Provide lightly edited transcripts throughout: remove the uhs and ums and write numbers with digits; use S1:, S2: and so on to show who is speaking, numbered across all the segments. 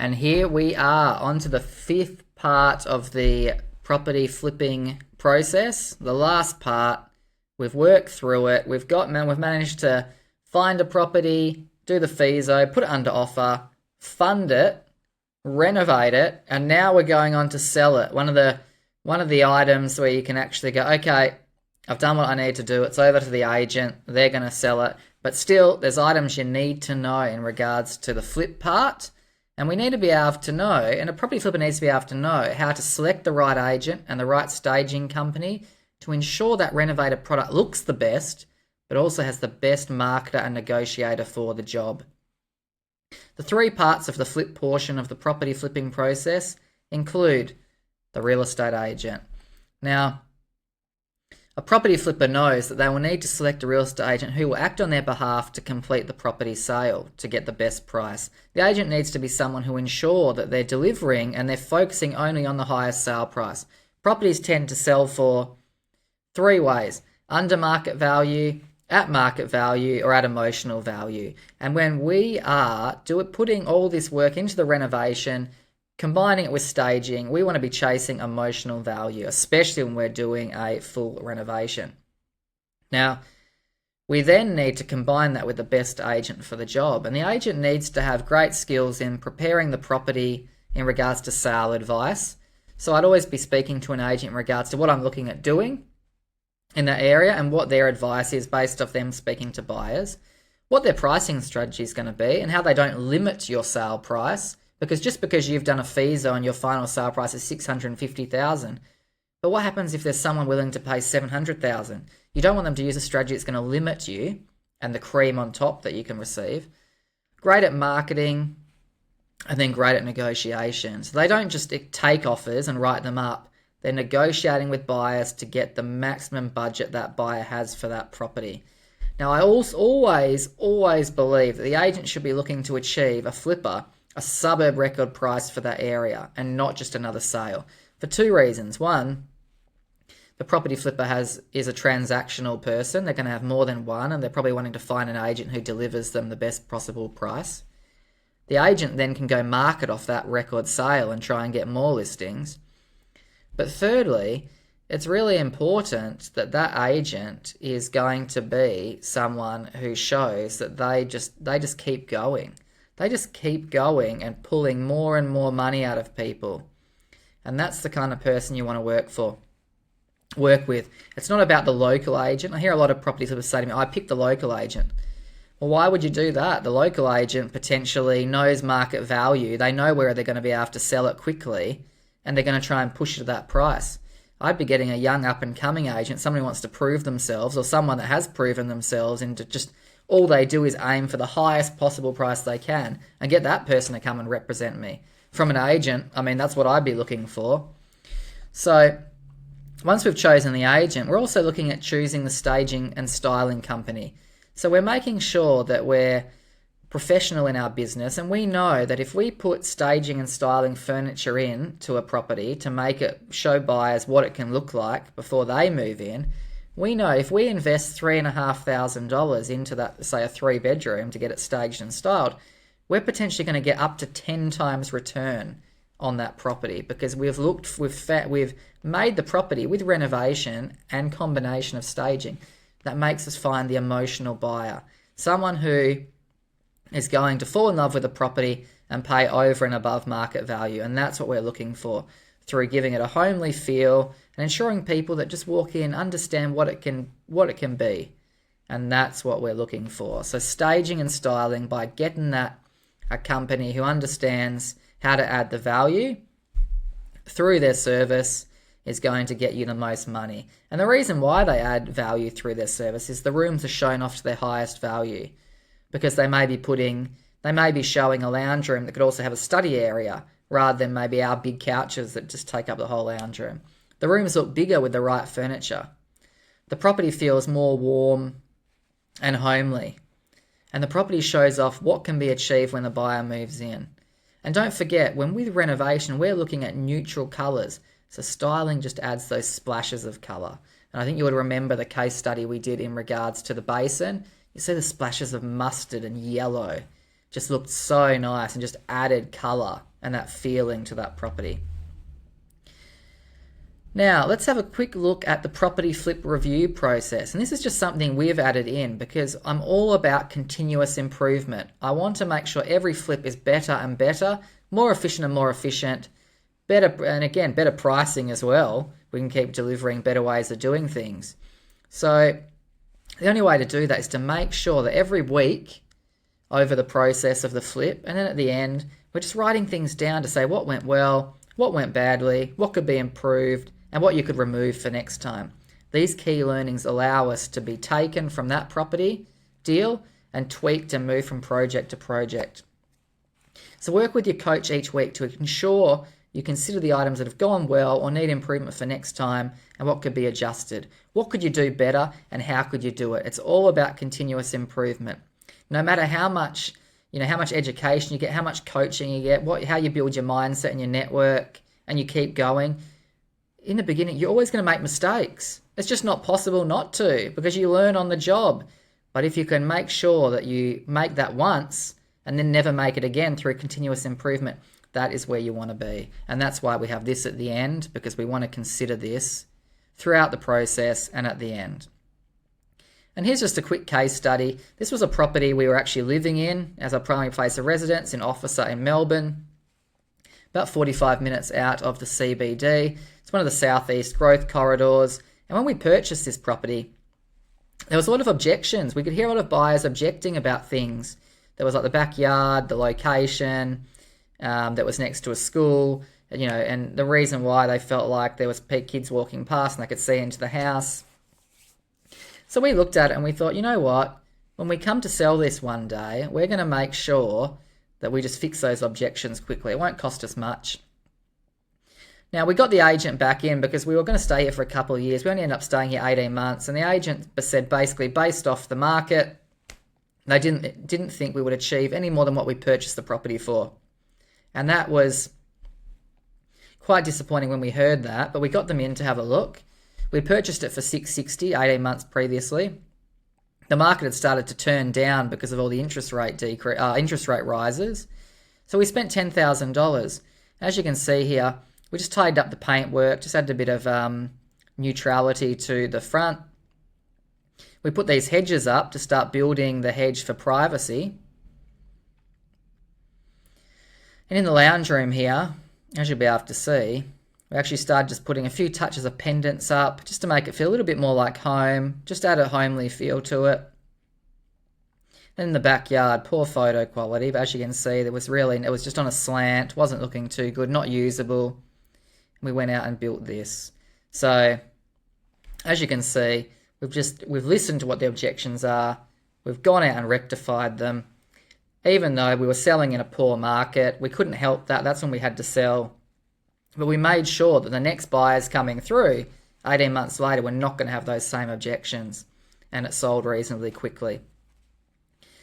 S1: And here we are on to the fifth part of the property flipping process. The last part, we've worked through it. We've managed to find a property, do the FISO, put it under offer, fund it, renovate it, and now we're going on to sell it. One of the items where you can actually go, okay, I've done what I need to do. It's over to the agent. They're going to sell it. But still, there's items you need to know in regards to the flip part. And we need to be able to know, and a property flipper needs to be able to know how to select the right agent and the right staging company to ensure that renovated product looks the best, but also has the best marketer and negotiator for the job. The three parts of the flip portion of the property flipping process include the real estate agent. Now, a property flipper knows that they will need to select a real estate agent who will act on their behalf to complete the property sale to get the best price. The agent needs to be someone who ensures that they're delivering and they're focusing only on the highest sale price. Properties tend to sell for three ways: under market value, at market value, or at emotional value. And when we are putting all this work into the renovation, combining it with staging, we want to be chasing emotional value, especially when we're doing a full renovation. Now, we then need to combine that with the best agent for the job. And the agent needs to have great skills in preparing the property in regards to sale advice. So I'd always be speaking to an agent in regards to what I'm looking at doing in that area and what their advice is based off them speaking to buyers, what their pricing strategy is going to be, and how they don't limit your sale price. Because just because you've done a FISO and your final sale price is $650,000, but what happens if there's someone willing to pay $700,000? You don't want them to use a strategy that's going to limit you and the cream on top that you can receive. Great at marketing, and then great at negotiations. They don't just take offers and write them up. They're negotiating with buyers to get the maximum budget that buyer has for that property. Now, I always believe that the agent should be looking to achieve a flipper a suburb record price for that area and not just another sale, for two reasons. One, the property flipper is a transactional person. They're going to have more than one, and they're probably wanting to find an agent who delivers them the best possible price. The agent then can go market off that record sale and try and get more listings. But thirdly, it's really important that that agent is going to be someone who shows that they just keep going. They just keep going and pulling more and more money out of people. And that's the kind of person you want to work with. It's not about the local agent. I hear a lot of property flippers say to me, I picked the local agent. Well, why would you do that? The local agent potentially knows market value. They know where they're going to be able to sell it quickly, and they're going to try and push it to that price. I'd be getting a young up-and-coming agent, someone who wants to prove themselves, or someone that has proven themselves into just all they do is aim for the highest possible price they can and get that person to come and represent me. From an agent, I mean, that's what I'd be looking for. So once we've chosen the agent, we're also looking at choosing the staging and styling company. So we're making sure that we're professional in our business, and we know that if we put staging and styling furniture in to a property to make it show buyers what it can look like before they move in, we know if we invest $3,500 into that, say a 3-bedroom to get it staged and styled, we're potentially going to get up to 10 times return on that property because we've made the property with renovation and combination of staging that makes us find the emotional buyer, someone who is going to fall in love with the property and pay over and above market value. And that's what we're looking for through giving it a homely feel and ensuring people that just walk in understand what it can be. And that's what we're looking for. So staging and styling, by getting that a company who understands how to add the value through their service, is going to get you the most money. And the reason why they add value through their service is the rooms are shown off to their highest value, because they may be showing a lounge room that could also have a study area rather than maybe our big couches that just take up the whole lounge room. The rooms look bigger with the right furniture. The property feels more warm and homely. And the property shows off what can be achieved when the buyer moves in. And don't forget, when with renovation, we're looking at neutral colours. So styling just adds those splashes of colour. And I think you would remember the case study we did in regards to the basin. You see the splashes of mustard and yellow. just looked so nice and just added colour and that feeling to that property. Now, let's have a quick look at the property flip review process. And this is just something we've added in because I'm all about continuous improvement. I want to make sure every flip is better and better, more efficient and more efficient, better, and again, better pricing as well. We can keep delivering better ways of doing things. So the only way to do that is to make sure that every week over the process of the flip, and then at the end, we're just writing things down to say what went well, what went badly, what could be improved, and what you could remove for next time. These key learnings allow us to be taken from that property deal and tweaked and moved from project to project. So work with your coach each week to ensure you consider the items that have gone well or need improvement for next time and what could be adjusted. What could you do better and how could you do it? It's all about continuous improvement. No matter how much education you get, how much coaching you get, how you build your mindset and your network and you keep going, in the beginning, you're always going to make mistakes. It's just not possible not to because you learn on the job. But if you can make sure that you make that once and then never make it again through continuous improvement, that is where you want to be. And that's why we have this at the end, because we want to consider this throughout the process and at the end. And here's just a quick case study. This was a property we were actually living in as our primary place of residence in Officer in Melbourne, about 45 minutes out of the CBD. It's one of the southeast growth corridors. And when we purchased this property, there was a lot of objections. We could hear a lot of buyers objecting about things. There was like the backyard, the location, that was next to a school, and the reason why they felt like there was kids walking past and they could see into the house. So we looked at it and we thought, you know what? When we come to sell this one day, we're going to make sure that we just fix those objections quickly. It won't cost us much. Now, we got the agent back in because we were going to stay here for a couple of years. We only ended up staying here 18 months, and the agent said basically based off the market, they didn't think we would achieve any more than what we purchased the property for. And that was quite disappointing when we heard that, but we got them in to have a look. We purchased it for $660, 18 months previously. The market had started to turn down because of all the interest rate rises. So we spent $10,000. As you can see here, we just tidied up the paintwork, just added a bit of neutrality to the front. We put these hedges up to start building the hedge for privacy. And in the lounge room here, as you'll be able to see, we actually started just putting a few touches of pendants up just to make it feel a little bit more like home, just add a homely feel to it. Then in the backyard, poor photo quality, but as you can see, it was just on a slant, wasn't looking too good, not usable. We went out and built this. So, as you can see, we've listened to what the objections are, we've gone out and rectified them. Even though we were selling in a poor market, we couldn't help that. That's when we had to sell. But we made sure that the next buyers coming through 18 months later were not going to have those same objections, and it sold reasonably quickly.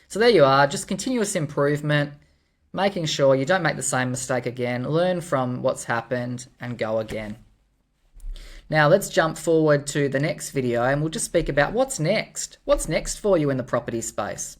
S1: So there you are, just continuous improvement, making sure you don't make the same mistake again, learn from what's happened and go again. Now let's jump forward to the next video and we'll just speak about what's next. What's next for you in the property space?